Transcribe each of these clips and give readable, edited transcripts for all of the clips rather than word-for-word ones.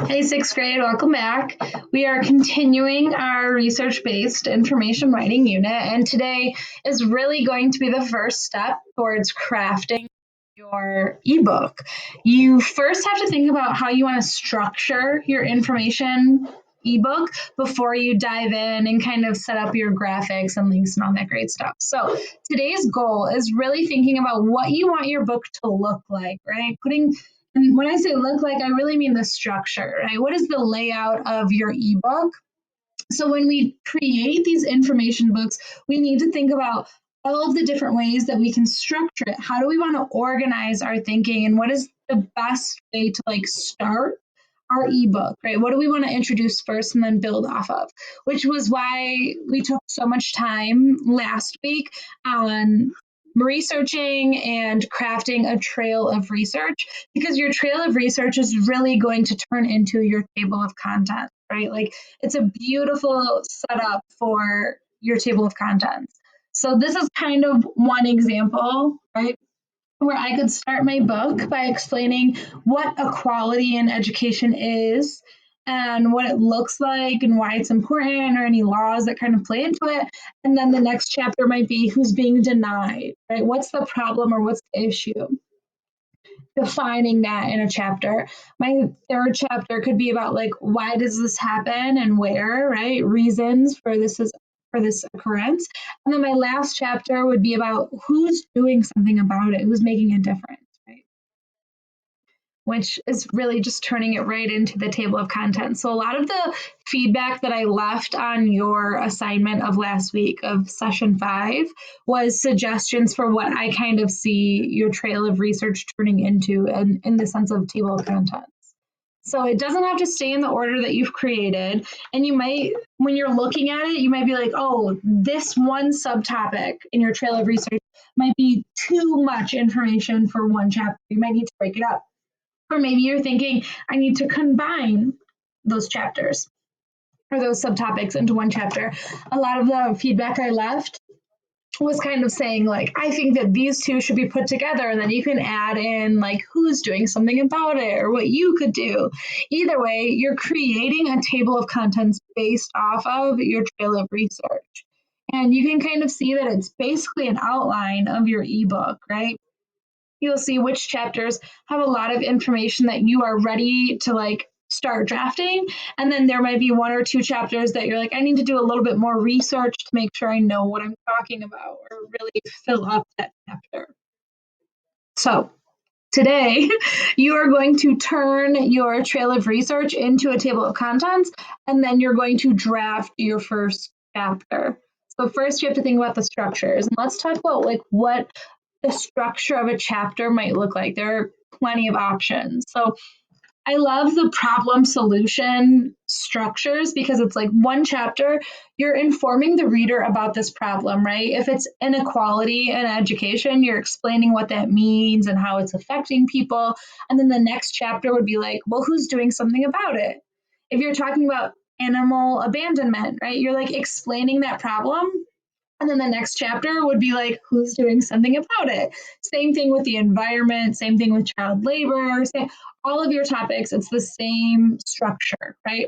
Hey, sixth grade, welcome back. We are continuing our research-based information writing unit, and today is really going to be the first step towards crafting your ebook. You first have to think about how you want to structure your information ebook before you dive in and kind of set up your graphics and links and all that great stuff. So today's goal is really thinking about what you want your book to look like, right? And when I say look like, I really mean the structure, right? What is the layout of your ebook? So when we create these information books, we need to think about all of the different ways that we can structure it. How do we want to organize our thinking, and what is the best way to start our ebook, right? What do we want to introduce first and then build off of? Which was why we took so much time last week on researching and crafting a trail of research, because your trail of research is really going to turn into your table of contents, right? Like, it's a beautiful setup for your table of contents. So this is kind of one example, right, where I could start my book by explaining what equality in education is and what it looks like and why it's important, or any laws that kind of play into it. And then the next chapter might be who's being denied, right? What's the problem or what's the issue? Defining that in a chapter. My third chapter could be about why does this happen and where, right? Reasons for this occurrence. And then my last chapter would be about who's doing something about it, who's making a difference, right? Which is really just turning it right into the table of contents. So a lot of the feedback that I left on your assignment of last week of session 5 was suggestions for what I kind of see your trail of research turning into, and in the sense of table of contents. So it doesn't have to stay in the order that you've created. And you might, when you're looking at it, you might be like, oh, this one subtopic in your trail of research might be too much information for one chapter. You might need to break it up. Or maybe you're thinking, I need to combine those chapters or those subtopics into one chapter. A lot of the feedback I left was kind of saying, I think that these two should be put together, and then you can add in who's doing something about it or what you could do. Either way, you're creating a table of contents based off of your trail of research. And you can kind of see that it's basically an outline of your ebook, right? You'll see which chapters have a lot of information that you are ready to start drafting. And then there might be one or two chapters that you're like, I need to do a little bit more research to make sure I know what I'm talking about, or really fill up that chapter. So today, you are going to turn your trail of research into a table of contents, and then you're going to draft your first chapter. So first you have to think about the structures, and let's talk about what the structure of a chapter might look like. There are plenty of options. So I love the problem solution structures, because it's like one chapter, you're informing the reader about this problem, right? If it's inequality in education, you're explaining what that means and how it's affecting people. And then the next chapter would be like, well, who's doing something about it? If you're talking about animal abandonment, right? You're explaining that problem, and then the next chapter would be who's doing something about it? Same thing with the environment, same thing with child labor, all of your topics, it's the same structure, right?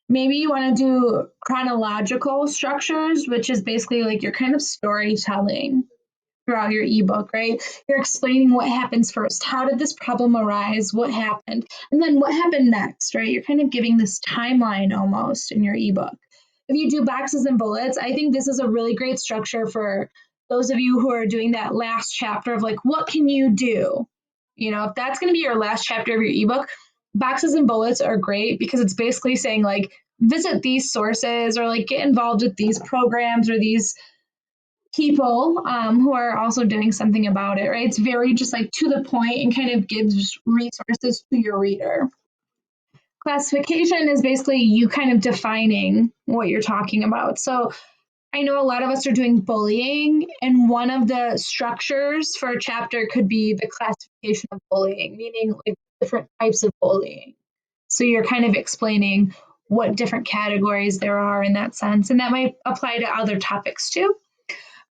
Maybe you want to do chronological structures, which is basically your kind of storytelling throughout your ebook, right? You're explaining what happens first. How did this problem arise? What happened? And then what happened next, right? You're kind of giving this timeline almost in your ebook. If you do boxes and bullets, I think this is a really great structure for those of you who are doing that last chapter of what can you do? If that's going to be your last chapter of your ebook, boxes and bullets are great, because it's basically saying visit these sources, or get involved with these programs or these people who are also doing something about it, right? It's very just to the point and kind of gives resources to your reader. Classification is basically you kind of defining what you're talking about. So I know a lot of us are doing bullying, and one of the structures for a chapter could be the classification of bullying, meaning different types of bullying. So you're kind of explaining what different categories there are in that sense, and that might apply to other topics too.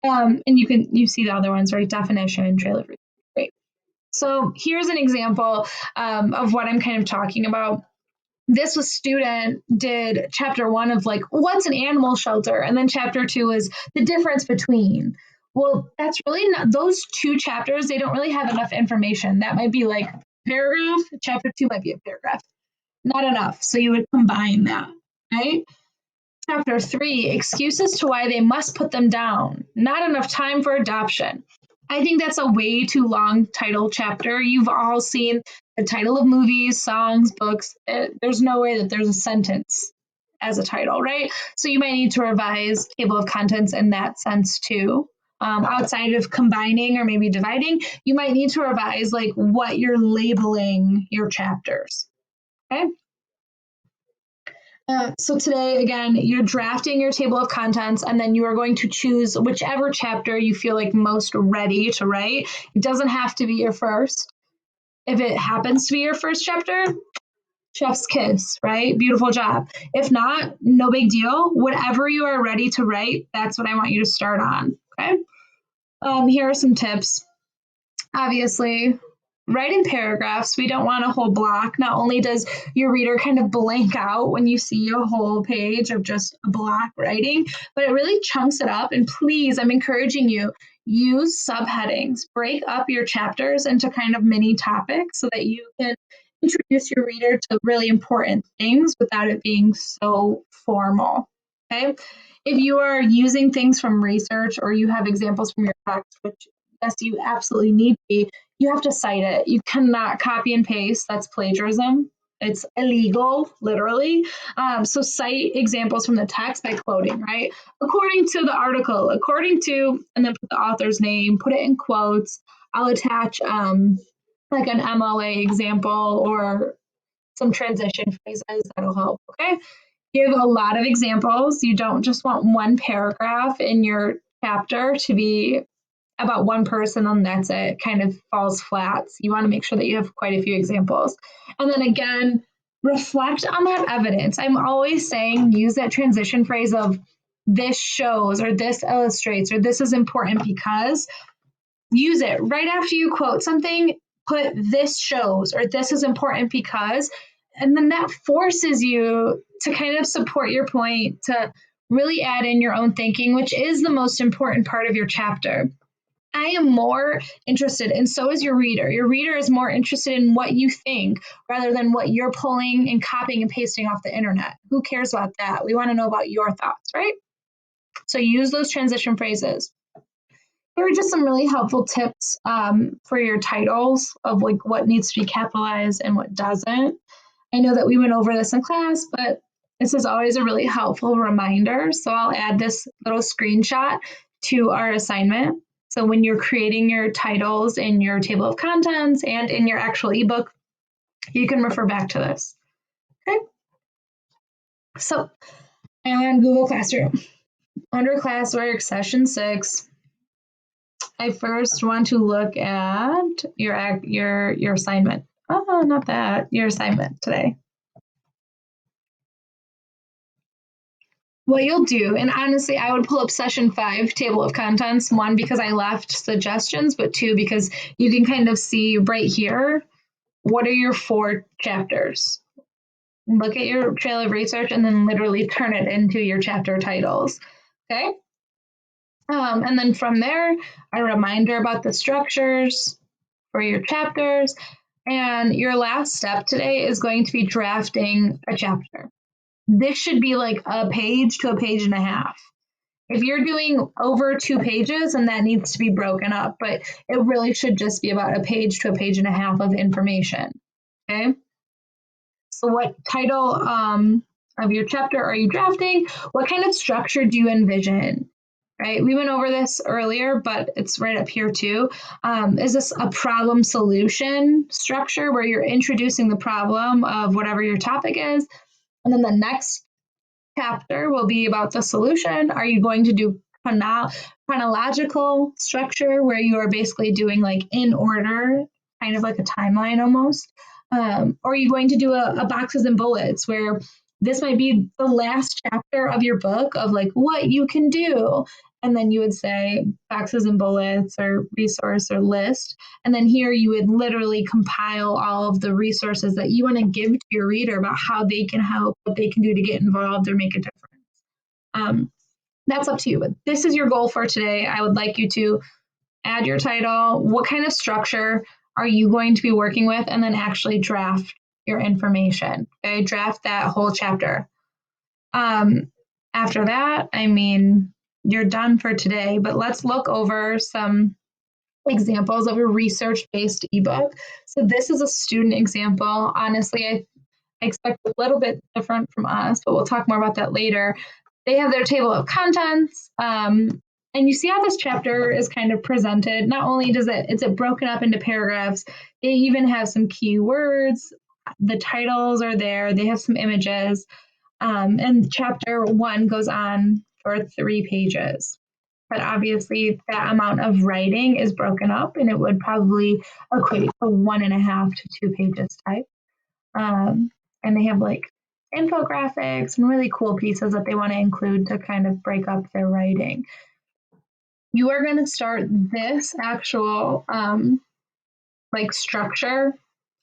And you see the other ones, right? Definition, trail of research, right? So here's an example of what I'm kind of talking about. this was student did chapter 1 of like, what's an animal shelter? And then chapter 2 is the difference between. Well, that's really not, those two chapters, they don't really have enough information. That might be like paragraph, chapter 2 might be a paragraph. Not enough. So you would combine that, right? Chapter 3, excuses to why they must put them down. Not enough time for adoption. I think that's a way too long title chapter. You've all seen the title of movies, songs, books. There's no way that there's a sentence as a title, right? So you might need to revise table of contents in that sense too. Outside of combining or maybe dividing, you might need to revise like what you're labeling your chapters. Okay. So today, again, you're drafting your table of contents, and then you are going to choose whichever chapter you feel like most ready to write. It doesn't have to be your first. If it happens to be your first chapter, chef's kiss, right? Beautiful job. If not, no big deal. Whatever you are ready to write, that's what I want you to start on. Okay. Here are some tips. Obviously, write in paragraphs. We don't want a whole block. Not only does your reader kind of blank out when you see a whole page of just a block writing, but it really chunks it up. And please, I'm encouraging you, use subheadings. Break up your chapters into kind of mini topics so that you can introduce your reader to really important things without it being so formal. Okay. If you are using things from research or you have examples from your text, which yes, you absolutely need to be, you have to cite it. You cannot copy and paste. That's plagiarism. It's illegal, literally. So cite examples from the text by quoting, right? According to the article, according to, and then put the author's name, put it in quotes. I'll attach like an MLA example or some transition phrases that'll help, okay? Give a lot of examples. You don't just want one paragraph in your chapter to be about one person and that's it, kind of falls flat. So you want to make sure that you have quite a few examples. And then again, reflect on that evidence. I'm always saying use that transition phrase of this shows or this illustrates or this is important because. Use it right after you quote something, put this shows or this is important because, and then that forces you to kind of support your point, to really add in your own thinking, which is the most important part of your chapter. I am more interested, and so is your reader. Your reader is more interested in what you think rather than what you're pulling and copying and pasting off the internet. Who cares about that? We want to know about your thoughts, right? So use those transition phrases. Here are just some really helpful tips for your titles of like what needs to be capitalized and what doesn't. I know that we went over this in class, but this is always a really helpful reminder. So I'll add this little screenshot to our assignment. So when you're creating your titles in your table of contents and in your actual ebook, you can refer back to this. Okay. So on Google Classroom, under classwork, session 6, I first want to look at your assignment. Oh, not that. Your assignment today. What you'll do, and honestly, I would pull up session 5, table of contents, 1, because I left suggestions, but 2, because you can kind of see right here, what are your 4 chapters? Look at your trail of research and then literally turn it into your chapter titles. Okay. And then from there, a reminder about the structures for your chapters. And your last step today is going to be drafting a chapter. This should be like a page to a page and a half. If you're doing over 2 pages, then that needs to be broken up, but it really should just be about a page to a page and a half of information. Okay. So what title of your chapter are you drafting? What kind of structure do you envision? Right? We went over this earlier, but it's right up here too. Is this a problem solution structure where you're introducing the problem of whatever your topic is? And then the next chapter will be about the solution. Are you going to do chronological structure where you are basically doing like in order, kind of like a timeline almost? Or are you going to do a boxes and bullets where this might be the last chapter of your book of like what you can do? and then you would say boxes and bullets or resource or list. And then here you would literally compile all of the resources that you want to give to your reader about how they can help, what they can do to get involved or make a difference. That's up to you, but this is your goal for today. I would like you to add your title, what kind of structure are you going to be working with, and then actually draft your information. Okay, draft that whole chapter. After that, I mean, you're done for today, but let's look over some examples of a research-based ebook. So this is a student example. Honestly, I expect a little bit different from us, but we'll talk more about that later. They have their table of contents, and you see how this chapter is kind of presented. Not only is it broken up into paragraphs, they even have some keywords. The titles are there. They have some images. And chapter 1 goes on for 3 pages. But obviously, that amount of writing is broken up, and it would probably equate to 1.5 to 2 pages type. And they have like infographics and really cool pieces that they want to include to kind of break up their writing. You are going to start this actual structure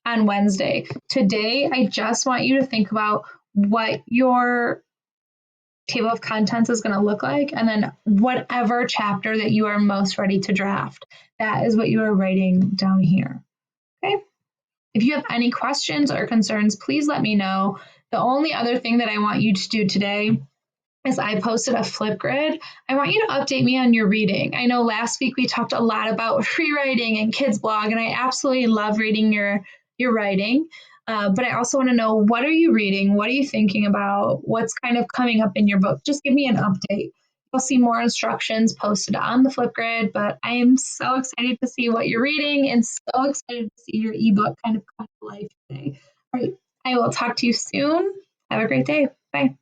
on Wednesday. Today, I just want you to think about what your table of contents is going to look like, and then whatever chapter that you are most ready to draft, that is what you are writing down here. Okay. If you have any questions or concerns, please let me know. The only other thing that I want you to do today is I posted a Flipgrid. I want you to update me on your reading. I know last week we talked a lot about free writing and kids blog, and I absolutely love reading your writing. But I also want to know, what are you reading? What are you thinking about? What's kind of coming up in your book? Just give me an update. You'll see more instructions posted on the Flipgrid, but I am so excited to see what you're reading and so excited to see your ebook kind of come to life today. All right, I will talk to you soon. Have a great day. Bye.